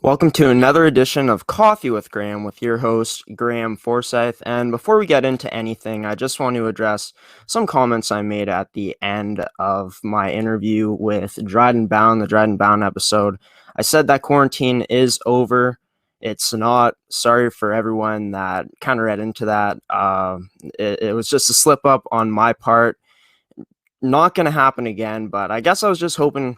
Welcome to another edition of Coffee with Graeme with your host, Graeme Forsyth. And before we get into anything, I just want to address some comments I made at the end of my interview with Dryden Bound, the Dryden Bound episode. I said that quarantine is over. It's not. Sorry for everyone that kind of read into that. It was just a slip up on my part. Not going to happen again, but I guess I was just hoping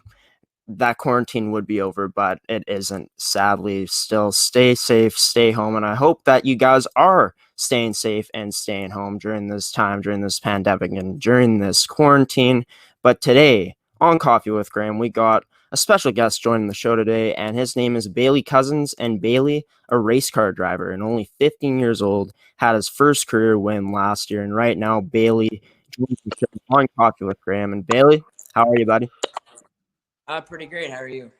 that quarantine would be over, but it isn't, sadly. Still, stay safe, stay home, and I hope that you guys are staying safe and staying home during this time, during this pandemic, and during this quarantine. But today, on Coffee with Graeme, we got a special guest joining the show today, and his name is Bailey Cousins. And Bailey, a race car driver and only 15 years old, had his first career win last year, and right now, Bailey joins the show on Coffee with Graeme. And Bailey, how are you, buddy? Pretty great. How are you?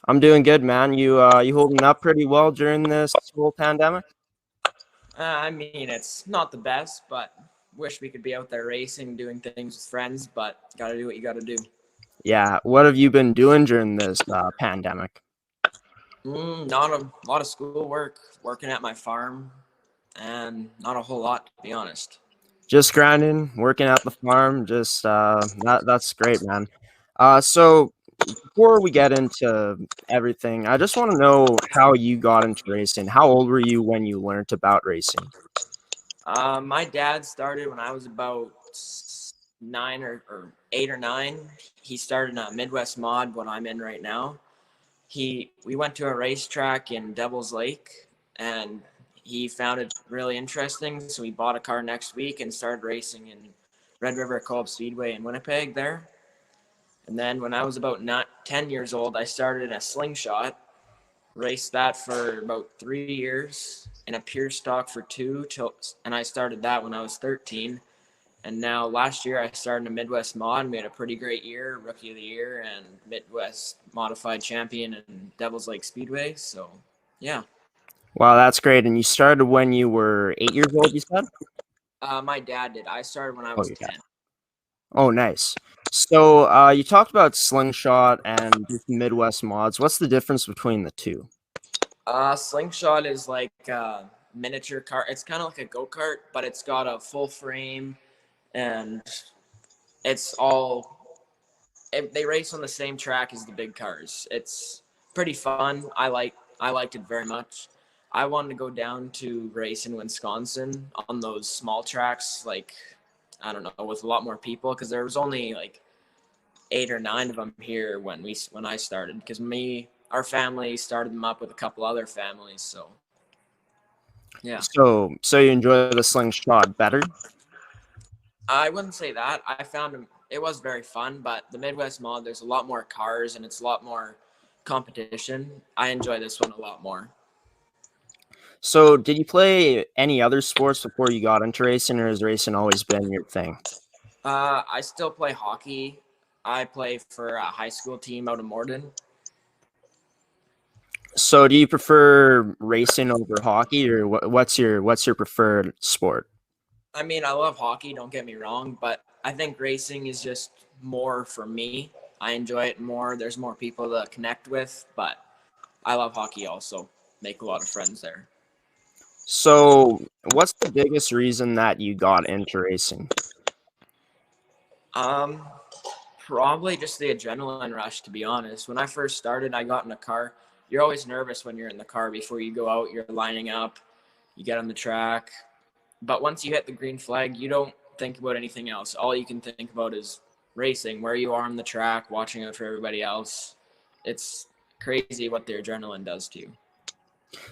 I'm doing good, man. You holding up pretty well during this whole pandemic? It's not the best, but wish we could be out there racing, doing things with friends, but gotta do what you gotta do. Yeah. What have you been doing during this pandemic? Not a lot of schoolwork, working at my farm, and not a whole lot, to be honest. Just grinding, working at the farm. Just that's great, man. So before we get into everything, I just want to know how you got into racing. How old were you when you learned about racing? My dad started when I was about 8 or 9. He started a Midwest mod, what I'm in right now. We went to a racetrack in Devil's Lake, and he found it really interesting, so we bought a car next week and started racing in Red River Co-op Speedway in Winnipeg there. And then when I was about 10 years old, I started in a slingshot, raced that for about 3 years, in a pure stock for 2, and I started that when I was 13. And now last year I started in a Midwest mod and we had a pretty great year, Rookie of the Year and Midwest Modified Champion in Devil's Lake Speedway. So, yeah. Wow, that's great. And you started when you were 8 years old, you said? My dad did. I started when I Oh, was yeah. 10. Oh, nice. So you talked about slingshot and just Midwest mods. What's the difference between the two? Slingshot is like a miniature car. It's kind of like a go-kart, but it's got a full frame and it's they race on the same track as the big cars. It's pretty fun. I liked it very much. I wanted to go down to race in Wisconsin on those small tracks, like, I don't know, with a lot more people, because there was only like 8 or 9 of them here when I started, because our family started them up with a couple other families. So yeah. So you enjoy the slingshot better? I wouldn't say that. I found it was very fun, but the Midwest mod, there's a lot more cars and it's a lot more competition. I enjoy this one a lot more. So did you play any other sports before you got into racing, or has racing always been your thing? I still play hockey. I play for a high school team out of Morden. So do you prefer racing over hockey, or what's your preferred sport? I mean, I love hockey, don't get me wrong, but I think racing is just more for me. I enjoy it more. There's more people to connect with, but I love hockey also. Make a lot of friends there. So what's the biggest reason that you got into racing? Probably just the adrenaline rush, to be honest. When I first started, I got in a car. You're always nervous when you're in the car before you go out. You're lining up, you get on the track. But once you hit the green flag, you don't think about anything else. All you can think about is racing, where you are on the track, watching out for everybody else. It's crazy what the adrenaline does to you.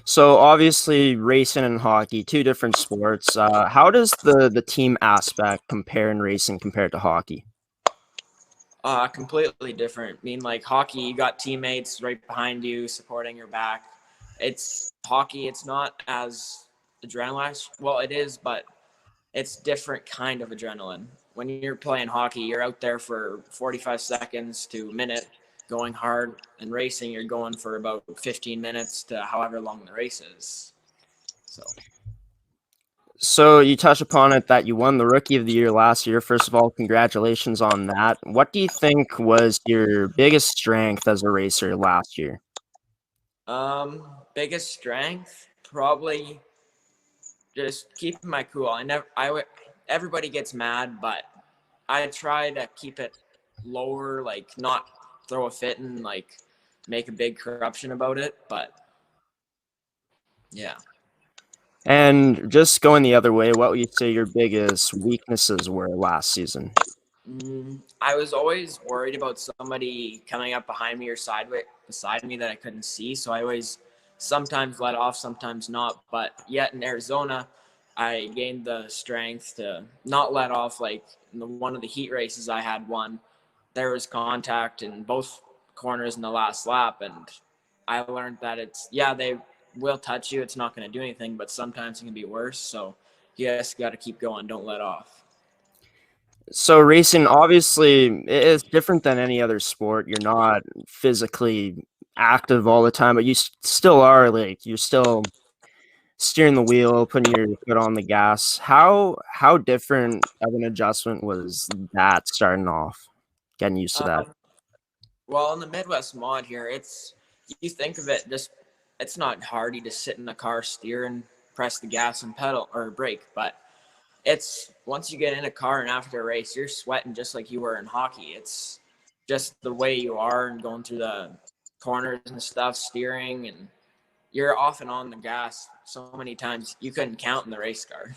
So obviously racing and hockey, two different sports. How does the team aspect compare in racing compared to hockey? Completely different. I mean, like hockey, you got teammates right behind you supporting your back. It's hockey. It's not as adrenaline. Well, it is, but it's different kind of adrenaline. When you're playing hockey, you're out there for 45 seconds to a minute going hard, and racing, you're going for about 15 minutes to however long the race is. So you touched upon it that you won the Rookie of the Year last year. First of all, congratulations on that. What do you think was your biggest strength as a racer last year? Biggest strength, probably just keeping my cool. Everybody gets mad, but I try to keep it lower, like not throw a fit and like make a big corruption about it. But yeah. And just going the other way, what would you say your biggest weaknesses were last season? I was always worried about somebody coming up behind me or sideways beside me that I couldn't see. So I always sometimes let off, sometimes not. But yet in Arizona, I gained the strength to not let off. Like in one of the heat races I had one, there was contact in both corners in the last lap. And I learned that they will touch you. It's not going to do anything, but sometimes it can be worse. So you just got to keep going. Don't let off. So racing, obviously, it's different than any other sport. You're not physically active all the time, but you still are, like, you're still steering the wheel, putting your foot on the gas. How different of an adjustment was that starting off, getting used to that? Well, in the Midwest mod here, you think of it just it's not hard. You just sit in the car, steer, and press the gas and pedal or brake. But it's once you get in a car and after a race, you're sweating just like you were in hockey. It's just the way you are and going through the corners and stuff, steering, and you're off and on the gas so many times you couldn't count in the race car.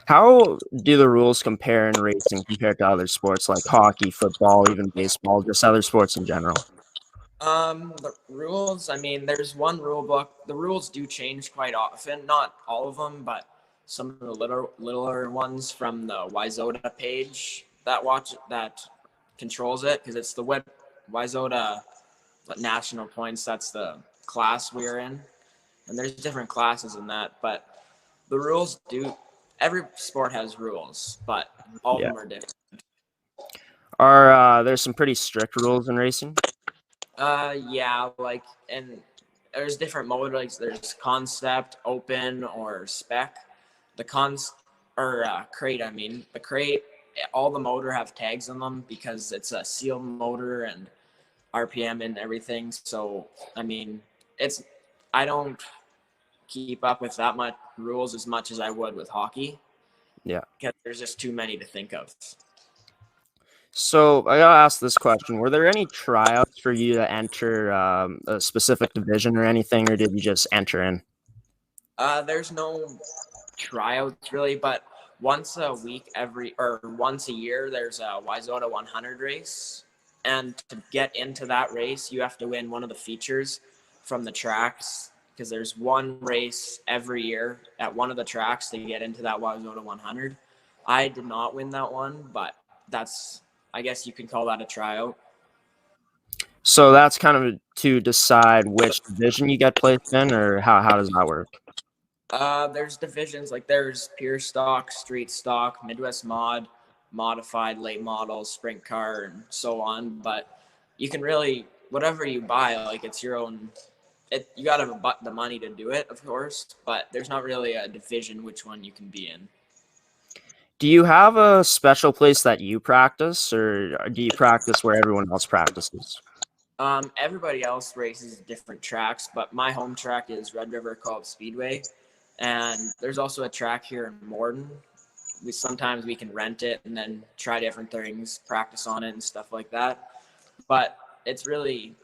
How do the rules compare in racing compared to other sports like hockey, football, even baseball, just other sports in general? The rules, I mean, there's one rule book. The rules do change quite often, not all of them, but some of the littler ones from the Wayzata page that controls it because it's the Wayzata national points. That's the class we're in, and there's different classes in that. But the rules do. Every sport has rules, but all of Yeah. them are different. Are there's some pretty strict rules in racing? Yeah, like, and there's different mode. Like, there's concept, open, or spec. The crate. I mean, the crate. All the motor have tags on them because it's a sealed motor and RPM and everything. So, I mean, it's. I don't keep up with that much rules as much as I would with hockey Yeah. because there's just too many to think of. So I gotta ask this question: were there any tryouts for you to enter a specific division or anything, or did you just enter in? There's no tryouts really, but once a week or once a year there's a Wayzata 100 race, and to get into that race you have to win one of the features from the tracks because there's one race every year at one of the tracks to get into that Wayzata 100. I did not win that one, but that's I guess you can call that a tryout. So that's kind of to decide which division you get placed in, or how does that work? There's divisions like there's pure stock, street stock, Midwest mod, modified, late model, sprint car, and so on. But you can really whatever you buy, like it's your own. You got to have the money to do it, of course. But there's not really a division which one you can be in. Do you have a special place that you practice, or do you practice where everyone else practices? Everybody else races different tracks, but my home track is Red River called Speedway, and there's also a track here in Morden. Sometimes we can rent it and then try different things, practice on it and stuff like that. But it's really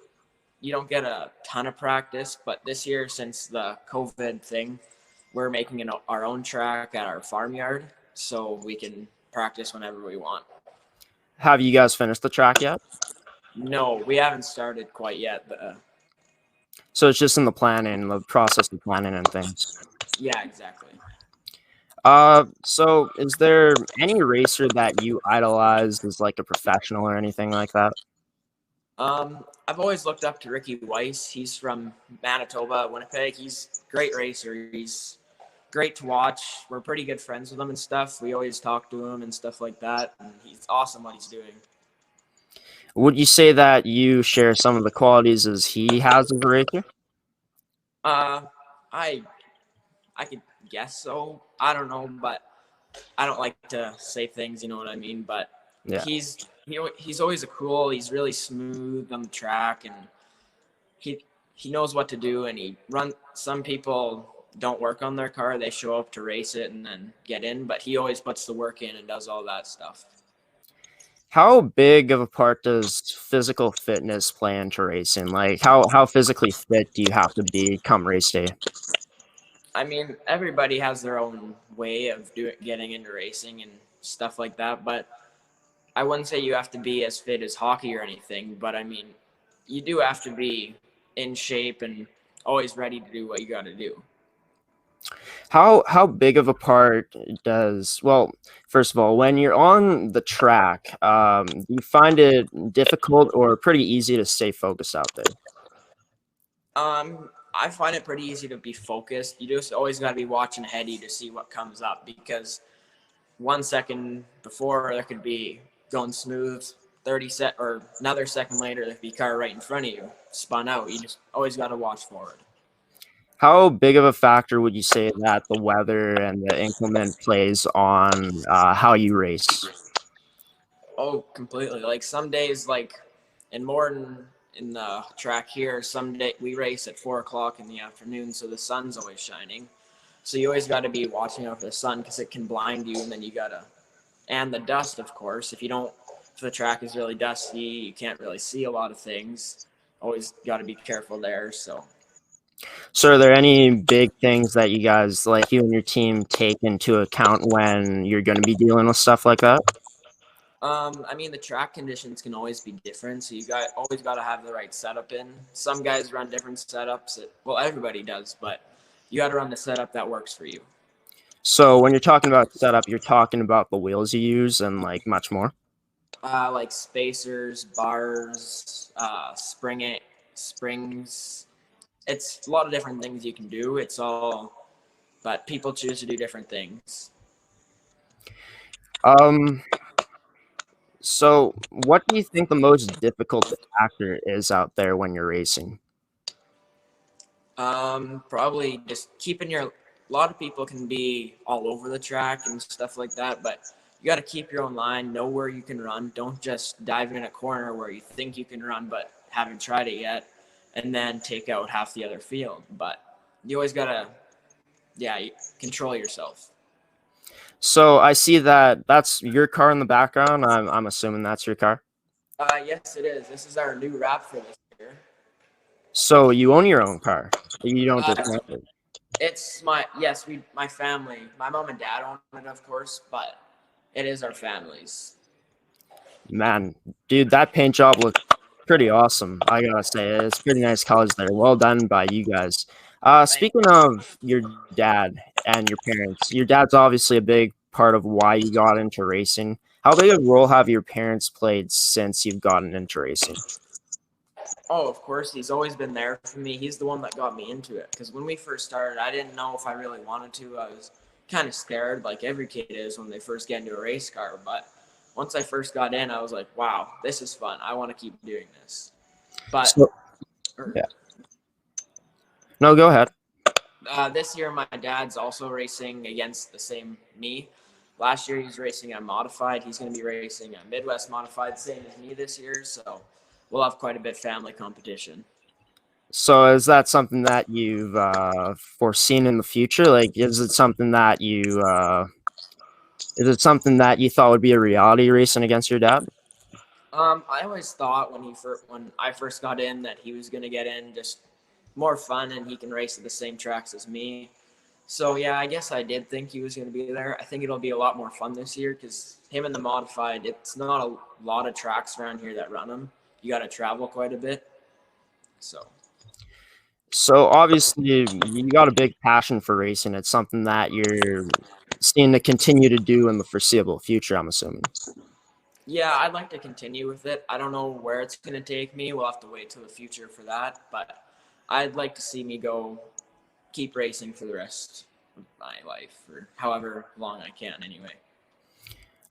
you don't get a ton of practice. But this year, since the COVID thing, we're making our own track at our farmyard, so we can practice whenever we want. Have you guys finished the track yet? No, we haven't started quite yet. So it's just in the process of planning and things. Yeah, exactly. So is there any racer that you idolize as like a professional or anything like that? I've always looked up to Ricky Weiss. He's from Manitoba, Winnipeg. He's a great racer. He's great to watch. We're pretty good friends with him and stuff. We always talk to him and stuff like that. And he's awesome what he's doing. Would you say that you share some of the qualities as he has as a racer? Uh, I I could guess so. I don't know, but I don't like to say things. You know what I mean? But Yeah. he's always a cool. He's really smooth on the track, and he he knows what to do, and he run. Some people don't work on their car; they show up to race it and then get in. But he always puts the work in and does all that stuff. How big of a part does physical fitness play into racing? Like how physically fit do you have to be come race day? I mean, everybody has their own way of getting into racing and stuff like that. But I wouldn't say you have to be as fit as hockey or anything. But I mean, you do have to be in shape and always ready to do what you got to do. How big of a part does, well, first of all, when you're on the track, do you find it difficult or pretty easy to stay focused out there? I find it pretty easy to be focused. You just always got to be watching ahead of you to see what comes up, because 1 second before there could be going smooth, 30 or another second later there could be a car right in front of you spun out. You just always got to watch forward. How big of a factor would you say that the weather and the inclement plays on how you race? Oh, completely. Like some days, like in Morton, in the track here, some day we race at 4 o'clock in the afternoon, so the sun's always shining. So you always got to be watching out for the sun, because it can blind you, and then you gotta, and the dust, of course. If the track is really dusty, you can't really see a lot of things. Always got to be careful there. So are there any big things that you guys, like you and your team, take into account when you're going to be dealing with stuff like that? I mean, the track conditions can always be different, so you always got to have the right setup in. Some guys run different setups. Well, everybody does, but you got to run the setup that works for you. So when you're talking about setup, you're talking about the wheels you use and like much more. Like spacers, bars, springs. It's a lot of different things you can do. But people choose to do different things. So what do you think the most difficult factor is out there when you're racing? Probably just keeping a lot of people can be all over the track and stuff like that, but you got to keep your own line, know where you can run. Don't just dive in a corner where you think you can run, but haven't tried it yet, and then take out half the other field. But you always got to, control yourself. So I see that that's your car in the background. I'm assuming that's your car. Yes, it is. This is our new wrap for this year. So you own your own car. You don't just rent it. It's my family, my mom and dad own it, of course, but it is our family's. Man, dude, that paint job looks pretty awesome. I gotta say, it's pretty nice colors there. Well done by you guys. Speaking of your dad and your parents, your dad's obviously a big part of why you got into racing. How big a role have your parents played since you've gotten into racing? Oh, of course, he's always been there for me. He's the one that got me into it, because when we first started, I didn't know if I really wanted to. I was kind of scared, like every kid is when they first get into a race car. But once I first got in, I was like, wow, this is fun. I want to keep doing this. But yeah. No, go ahead. This year, my dad's also racing against the same me. Last year, he was racing a modified. He's going to be racing a Midwest modified, same as me this year. So we'll have quite a bit of family competition. So is that something that you've foreseen in the future? Like, is it something that you thought would be a reality, racing against your dad? I always thought when I first got in that he was going to get in, just more fun, and he can race at the same tracks as me. So yeah, I guess I did think he was going to be there. I think it'll be a lot more fun this year, because him and the modified, it's not a lot of tracks around here that run them. You got to travel quite a bit. So obviously you got a big passion for racing. It's something that you're seeing to continue to do in the foreseeable future, I'm assuming. Yeah, I'd like to continue with it. I don't know where it's going to take me. We'll have to wait till the future for that. But I'd like to see me keep racing for the rest of my life, or however long I can anyway.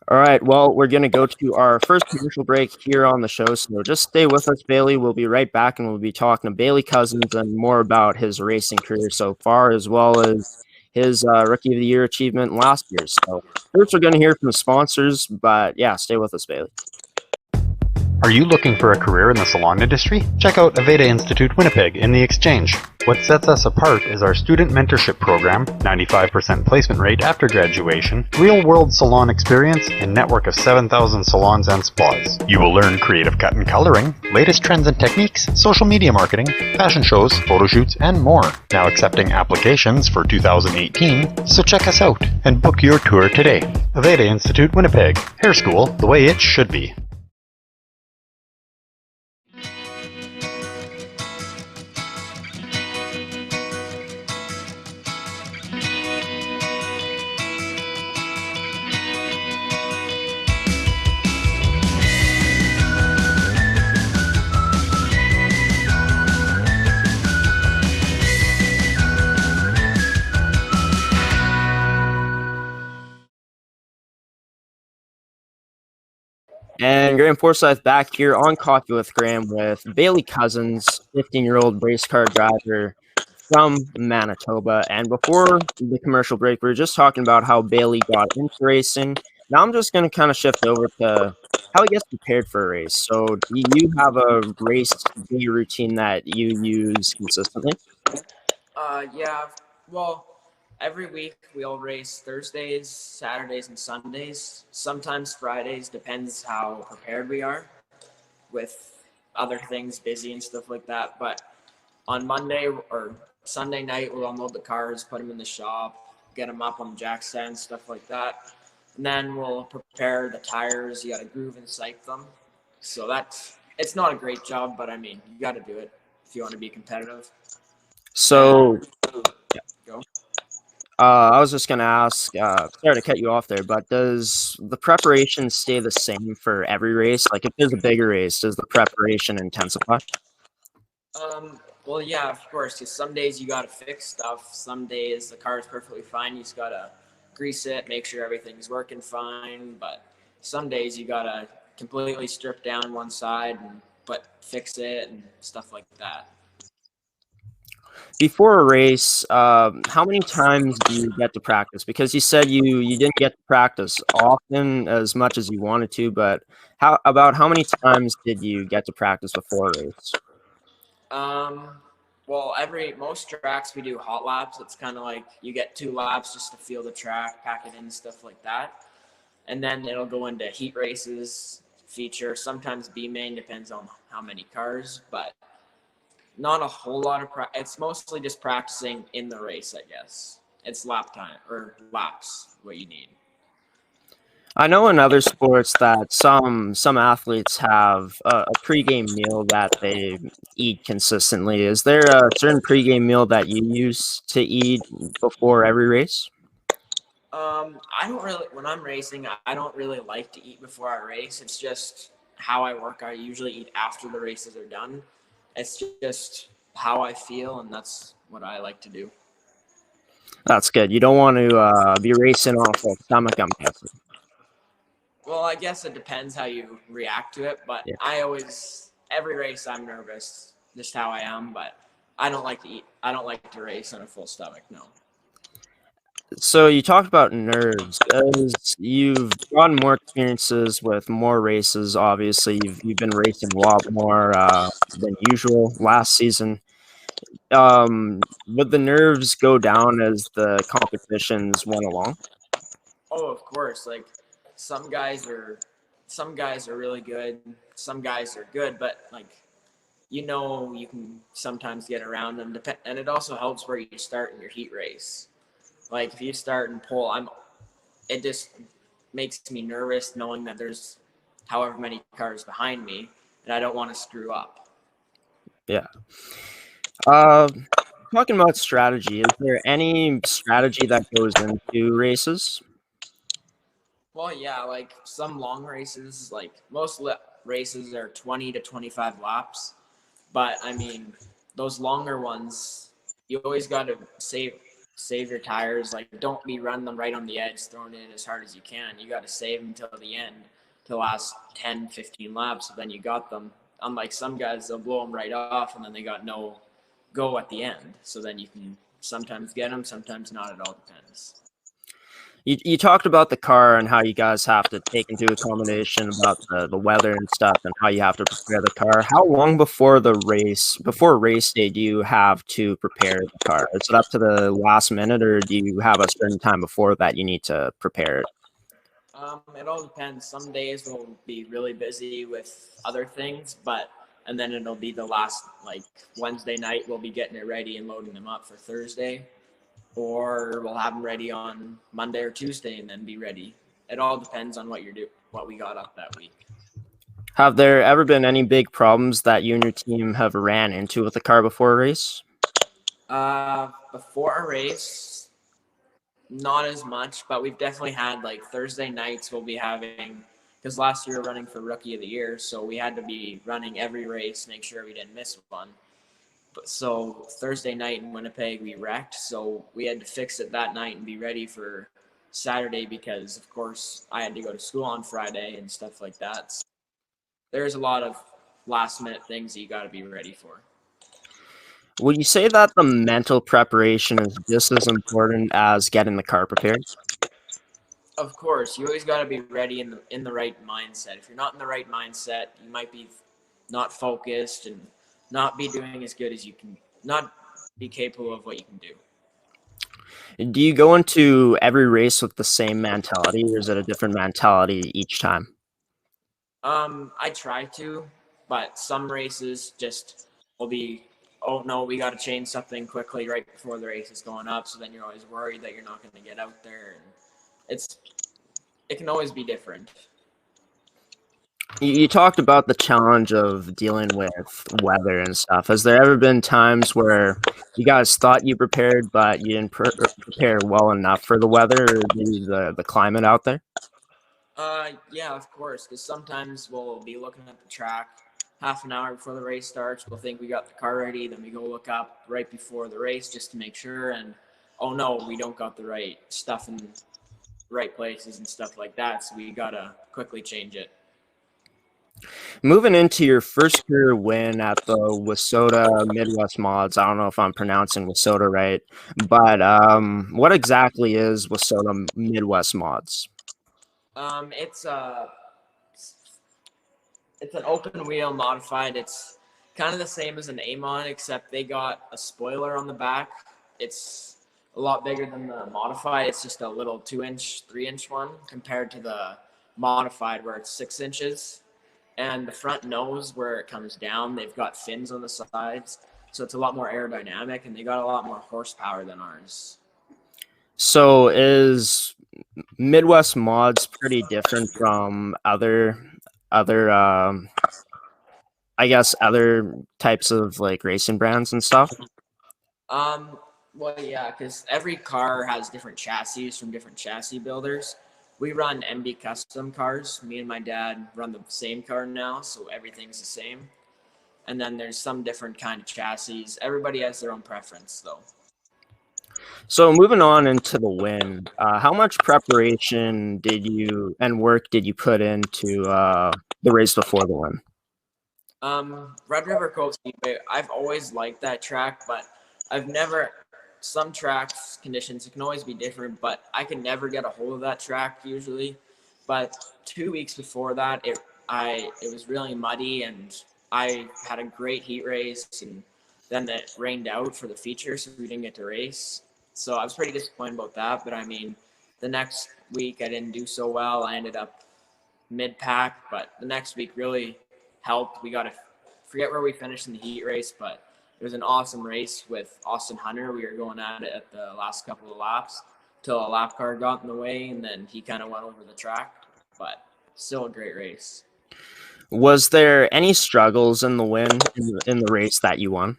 All right, well, we're going to go to our first commercial break here on the show, so just stay with us, Bailey. We'll be right back, and we'll be talking to Bailey Cousins and more about his racing career so far, as well as his Rookie of the Year achievement last year. So first, we're going to hear from the sponsors, but yeah, stay with us, Bailey. Are you looking for a career in the salon industry? Check out Aveda Institute Winnipeg in the Exchange. What sets us apart is our student mentorship program, 95% placement rate after graduation, real-world salon experience, and network of 7,000 salons and spas. You will learn creative cut and coloring, latest trends and techniques, social media marketing, fashion shows, photo shoots, and more. Now accepting applications for 2018, so check us out and book your tour today. Aveda Institute Winnipeg. Hair school the way it should be. And Graeme Forsyth back here on Coffee with Graeme with Bailey Cousins, 15-year-old race car driver from Manitoba. And before the commercial break, we were just talking about how Bailey got into racing. Now I'm just going to kind of shift over to how he gets prepared for a race. So do you have a race day routine that you use consistently? Yeah. Well, every week we'll race Thursdays, Saturdays, and Sundays. Sometimes Fridays, depends how prepared we are with other things, busy and stuff like that. But on Monday or Sunday night, we'll unload the cars, put them in the shop, get them up on the jack stand, stuff like that. And then we'll prepare the tires. You got to groove and sight them. So it's not a great job, but I mean, you got to do it if you want to be competitive. So Go. I was just going to ask, sorry to cut you off there, but does the preparation stay the same for every race? Like if there's a bigger race, does the preparation intensify? Well, yeah, of course, because some days you got to fix stuff. Some days the car is perfectly fine. You just got to grease it, make sure everything's working fine. But some days you got to completely strip down one side but fix it and stuff like that. Before a race, how many times do you get to practice? Because you said you didn't get to practice often as much as you wanted to, but how many times did you get to practice before a race? Um, well, most tracks we do hot laps. It's kind of like you get 2 laps just to feel the track, pack it in, stuff like that. And then it'll go into heat races, feature, sometimes B main, depends on how many cars, but not a whole lot of it's mostly just practicing in the race, I guess. It's lap time or laps, what you need. I know in other sports that some athletes have a pregame meal that they eat consistently. Is there a certain pregame meal that you use to eat before every race? I don't really, when I'm racing, I don't really like to eat before I race. It's just how I work. I usually eat after the races are done. It's just how I feel, and that's what I like to do. That's good. You don't want to be racing on a full stomach, I'm guessing. Well, I guess it depends how you react to it, but Yeah. every race I'm nervous, just how I am, but I don't like to eat. I don't like to race on a full stomach, no. So you talked about nerves. As you've gotten more experiences with more races, obviously you've been racing a lot more than usual last season. Would the nerves go down as the competitions went along? Oh, of course. Like some guys are some guys are really good, some guys are good, but like you can sometimes get around them. And it also helps where you start in your heat race. Like if you start in pole, it just makes me nervous knowing that there's however many cars behind me, and I don't want to screw up. Yeah. Talking about strategy, is there any strategy that goes into races? Well, yeah, like some long races, like races are 20 to 25 laps. But I mean, those longer ones, you always got to save your tires. Like, don't be running them right on the edge, throwing it in as hard as you can. You got to save them till the end, to the last 10, 15 laps. So then you got them. Unlike some guys, they'll blow them right off, and then they got no go at the end. So then you can sometimes get them, sometimes not. It all depends. You talked about the car and how you guys have to take into accommodation about the weather and stuff and how you have to prepare the car. How long before race day, do you have to prepare the car? Is it up to the last minute, or do you have a certain time before that you need to prepare it? It all depends. Some days we'll be really busy with other things, and then it'll be the last, like Wednesday night, we'll be getting it ready and loading them up for Thursday, or we'll have them ready on Monday or Tuesday and then be ready. It all depends on what we got up that week. Have there ever been any big problems that you and your team have ran into with the car before a race? Before a race, not as much, but we've definitely had like Thursday nights we'll be having, because last year we were running for Rookie of the Year, so we had to be running every race, make sure we didn't miss one. So Thursday night in Winnipeg, we wrecked. So we had to fix it that night and be ready for Saturday because, of course, I had to go to school on Friday and stuff like that. So there's a lot of last minute things that you got to be ready for. Would you say that the mental preparation is just as important as getting the car prepared? Of course, you always got to be ready in the right mindset. If you're not in the right mindset, you might be not focused and not be doing as good as you can, not be capable of what you can do. Do you go into every race with the same mentality, or is it a different mentality each time? I try to, but some races just will be, oh no, we got to change something quickly right before the race is going up. So then you're always worried that you're not going to get out there, and it can always be different. You talked about the challenge of dealing with weather and stuff. Has there ever been times where you guys thought you prepared, but you didn't prepare well enough for the weather or the climate out there? Yeah, of course, because sometimes we'll be looking at the track half an hour before the race starts. We'll think we got the car ready, then we go look up right before the race just to make sure, and oh no, we don't got the right stuff in the right places and stuff like that, so we gotta quickly change it. Moving into your first career win at the Wissota Midwest Mods, I don't know if I'm pronouncing Wissota right, but what exactly is Wissota Midwest Mods? It's an open wheel modified. It's kind of the same as an A-mod, except they got a spoiler on the back. It's a lot bigger than the modified. It's just a little 2-inch, 3-inch one compared to the modified where it's 6 inches. And the front nose where it comes down, they've got fins on the sides. So it's a lot more aerodynamic and they got a lot more horsepower than ours. So is Midwest Mods pretty different from other I guess other types of like racing brands and stuff? Well, yeah, because every car has different chassis from different chassis builders. We run MB custom cars. Me and my dad run the same car now, so everything's the same. And then there's some different kind of chassis. Everybody has their own preference, though. So moving on into the win, how much preparation and work did you put into the race before the win? Red River Cove Speedway, I've always liked that track, but some tracks conditions, it can always be different, but I can never get a hold of that track usually. But 2 weeks before that, it was really muddy and I had a great heat race, and then it rained out for the feature, so we didn't get to race. So I was pretty disappointed about that, but I mean, the next week I didn't do so well. I ended up mid-pack, but the next week really helped. We got to forget where we finished in the heat race, but it was an awesome race with Austin Hunter. We were going at it at the last couple of laps till a lap car got in the way, and then he kind of went over the track, but still a great race. Was there any struggles in the win in the race that you won?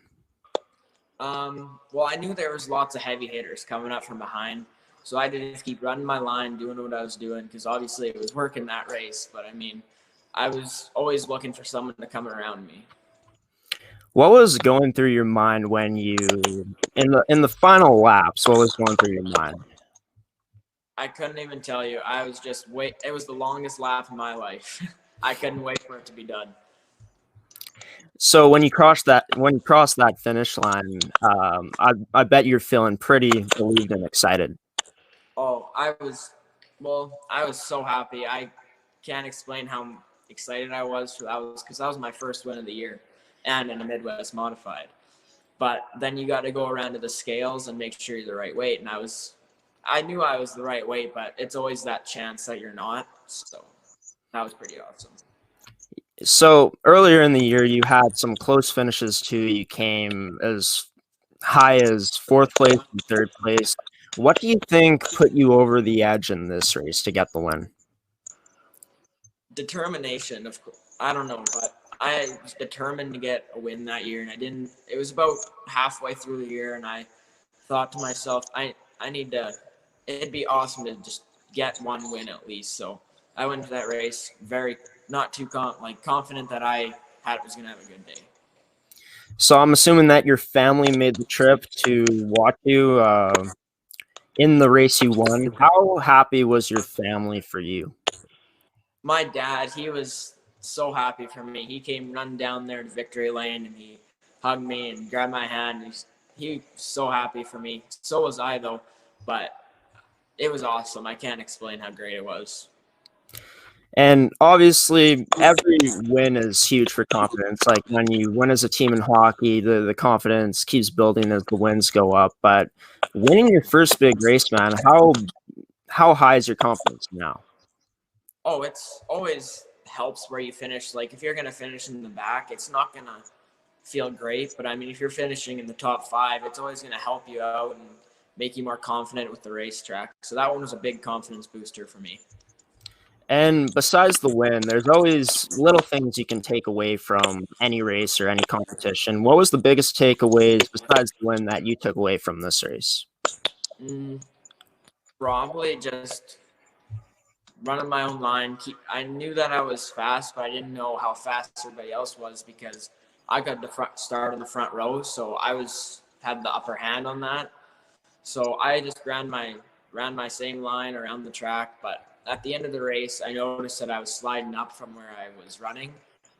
Well, I knew there was lots of heavy hitters coming up from behind, so I did just keep running my line, doing what I was doing, because obviously it was working that race, but I mean, I was always looking for someone to come around me. What was going through your mind when you in the final laps? What was going through your mind? I couldn't even tell you. I was just it was the longest lap of my life. I couldn't wait for it to be done. So when you cross that finish line, I bet you're feeling pretty relieved and excited. Oh, Well, I was so happy. I can't explain how excited I was for that, because that was my first win of the year and in a Midwest modified. But then you got to go around to the scales and make sure you're the right weight. And I knew I was the right weight, but it's always that chance that you're not. So that was pretty awesome. So earlier in the year, you had some close finishes too. You came as high as fourth place and third place. What do you think put you over the edge in this race to get the win? Determination, of course. I don't know, but I was determined to get a win that year, and I didn't. It was about halfway through the year, and I thought to myself, I need to. It'd be awesome to just get one win at least. So I went to that race very not too confident that I was gonna have a good day. So I'm assuming that your family made the trip to watch you in the race you won. How happy was your family for you? My dad, he was so happy for me. He came running down there to victory lane, and he hugged me and grabbed my hand. He was so happy for me. So was I, though. But it was awesome. I can't explain how great it was. And obviously, every win is huge for confidence. Like when you win as a team in hockey, the confidence keeps building as the wins go up. But winning your first big race, man, how high is your confidence now? Oh, it's always helps where you finish. Like if you're gonna finish in the back, it's not gonna feel great. But I mean, if you're finishing in the top 5, it's always gonna help you out and make you more confident with the racetrack. So that one was a big confidence booster for me. And besides the win, there's always little things you can take away from any race or any competition. What was the biggest takeaways besides the win that you took away from this race? Probably just running my own line. I knew that I was fast, but I didn't know how fast everybody else was because I got the start in the front row, so had the upper hand on that. So I just ran my same line around the track, but at the end of the race, I noticed that I was sliding up from where I was running,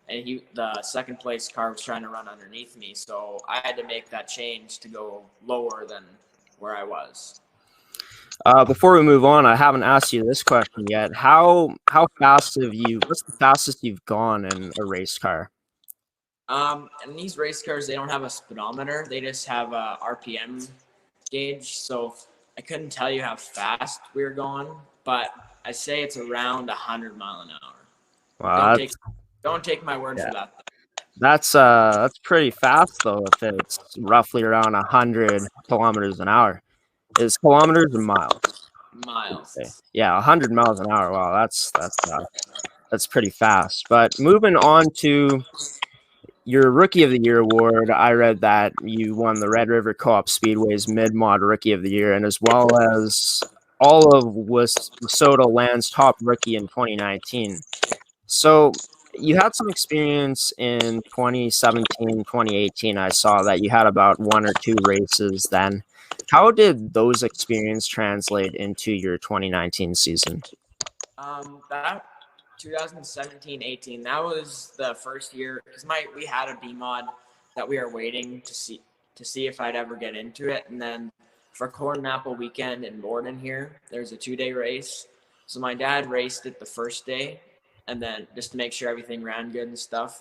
and the second place car was trying to run underneath me. So I had to make that change to go lower than where I was. Before we move on, I haven't asked you this question yet. How fast what's the fastest you've gone in a race car? And these race cars, they don't have a speedometer. They just have a RPM gauge. So I couldn't tell you how fast we were going, but I say it's around 100 mile an hour. Wow, don't take my word for that. That's pretty fast though. If it's roughly around 100 kilometers an hour, is kilometers or miles? Miles. Okay. Yeah, 100 miles an hour. Wow, that's pretty fast. But moving on to your Rookie of the Year award, I read that you won the Red River Co-op Speedway's Mid-Mod Rookie of the Year, and as well as all of Wissota Land's top rookie in 2019. So you had some experience in 2017, 2018. I saw that you had about 1 or 2 races then. How did those experiences translate into your 2019 season? That 2017-18, that was the first year because we had a B mod that we were waiting to see if I'd ever get into it, and then for Corn and Apple weekend in Borden here, there's a 2-day race. So my dad raced it the first day, and then just to make sure everything ran good and stuff.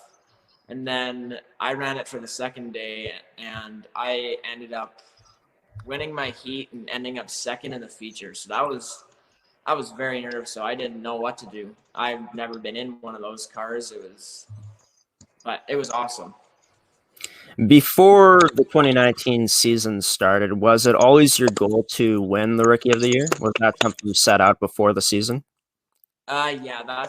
And then I ran it for the second day, and I ended up winning my heat and ending up second in the feature. So I was very nervous, so I didn't know what to do. I've never been in one of those cars. But it was awesome. Before the 2019 season started, was it always your goal to win the Rookie of the Year? Was that something you set out before the season? Yeah,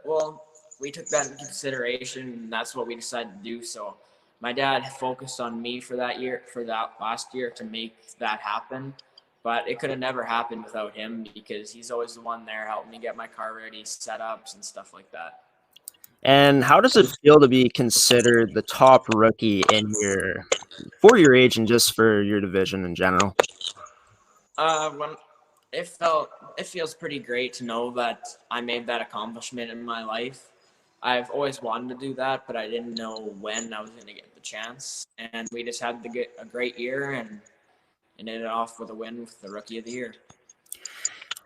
well, we took that into consideration, and that's what we decided to do. So my dad focused on me for that last year to make that happen. But it could have never happened without him because he's always the one there helping me get my car ready, setups, and stuff like that. And how does it feel to be considered the top rookie for your age and just for your division in general? It feels pretty great to know that I made that accomplishment in my life. I've always wanted to do that, but I didn't know when I was going to get the chance. And we just had to get a great year and ended it off with a win with the Rookie of the Year.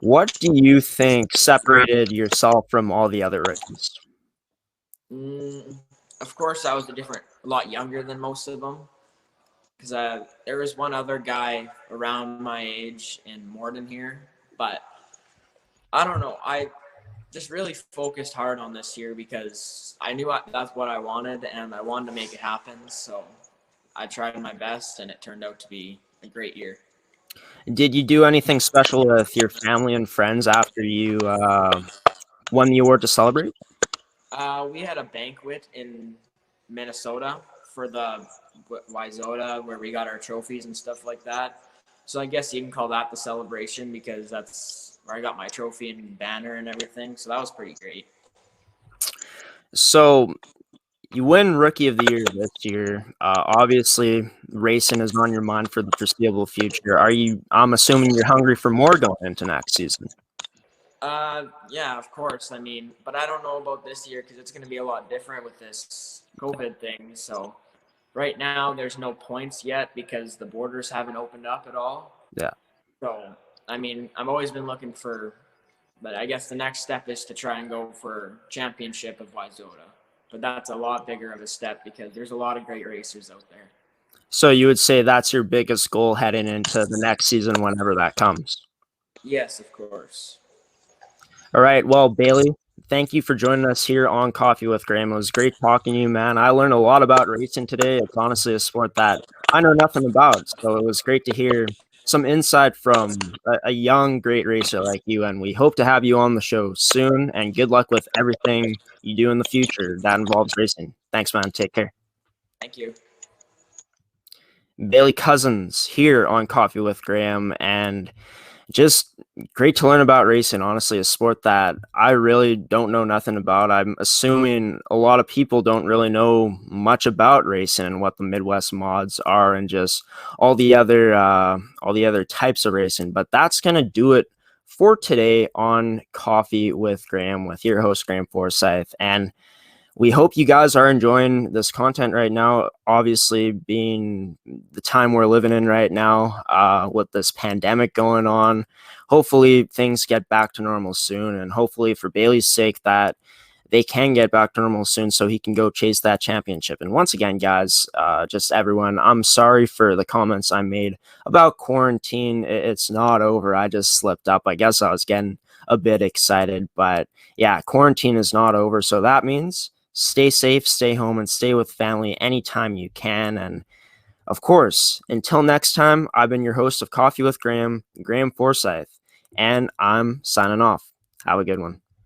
What do you think separated yourself from all the other rookies? Of course, I was a lot younger than most of them. Because there was one other guy around my age in Morden here, but I don't know. I just really focused hard on this year because I knew that's what I wanted and I wanted to make it happen. So I tried my best and it turned out to be a great year. Did you do anything special with your family and friends after you won the award to celebrate? We had a banquet in Minnesota for the Wayzata where we got our trophies and stuff like that. So I guess you can call that the celebration because that's where I got my trophy and banner and everything. So that was pretty great. So you win Rookie of the Year this year. Obviously, racing is on your mind for the foreseeable future. I'm assuming you're hungry for more going into next season. Yeah, of course. I mean, but I don't know about this year because it's going to be a lot different with this COVID thing. So right now, there's no points yet because the borders haven't opened up at all. Yeah. So, I mean, I've always been looking but I guess the next step is to try and go for championship of Wayzata. But that's a lot bigger of a step because there's a lot of great racers out there. So you would say that's your biggest goal heading into the next season whenever that comes? Yes, of course. All right. Well, Bailey, thank you for joining us here on Coffee with Graeme. It was great talking to you, man. I learned a lot about racing today. It's honestly a sport that I know nothing about. So it was great to hear some insight from a young, great racer like you. And we hope to have you on the show soon. And good luck with everything you do in the future that involves racing. Thanks, man. Take care. Thank you. Bailey Cousins here on Coffee with Graeme, and just great to learn about racing. Honestly, a sport that I really don't know nothing about. I'm assuming a lot of people don't really know much about racing and what the Midwest mods are and just all the other types of racing. But that's gonna do it for today on Coffee with Graeme with your host Graeme Forsyth. And we hope you guys are enjoying this content right now. Obviously, being the time we're living in right now, with this pandemic going on, hopefully things get back to normal soon. And hopefully for Bailey's sake that they can get back to normal soon so he can go chase that championship. And once again, guys, just everyone, I'm sorry for the comments I made about quarantine. It's not over. I just slipped up. I guess I was getting a bit excited, but yeah, quarantine is not over. So that means stay safe, stay home, and stay with family anytime you can. And of course, until next time, I've been your host of Coffee with Graeme, Graeme Forsyth, and I'm signing off. Have a good one.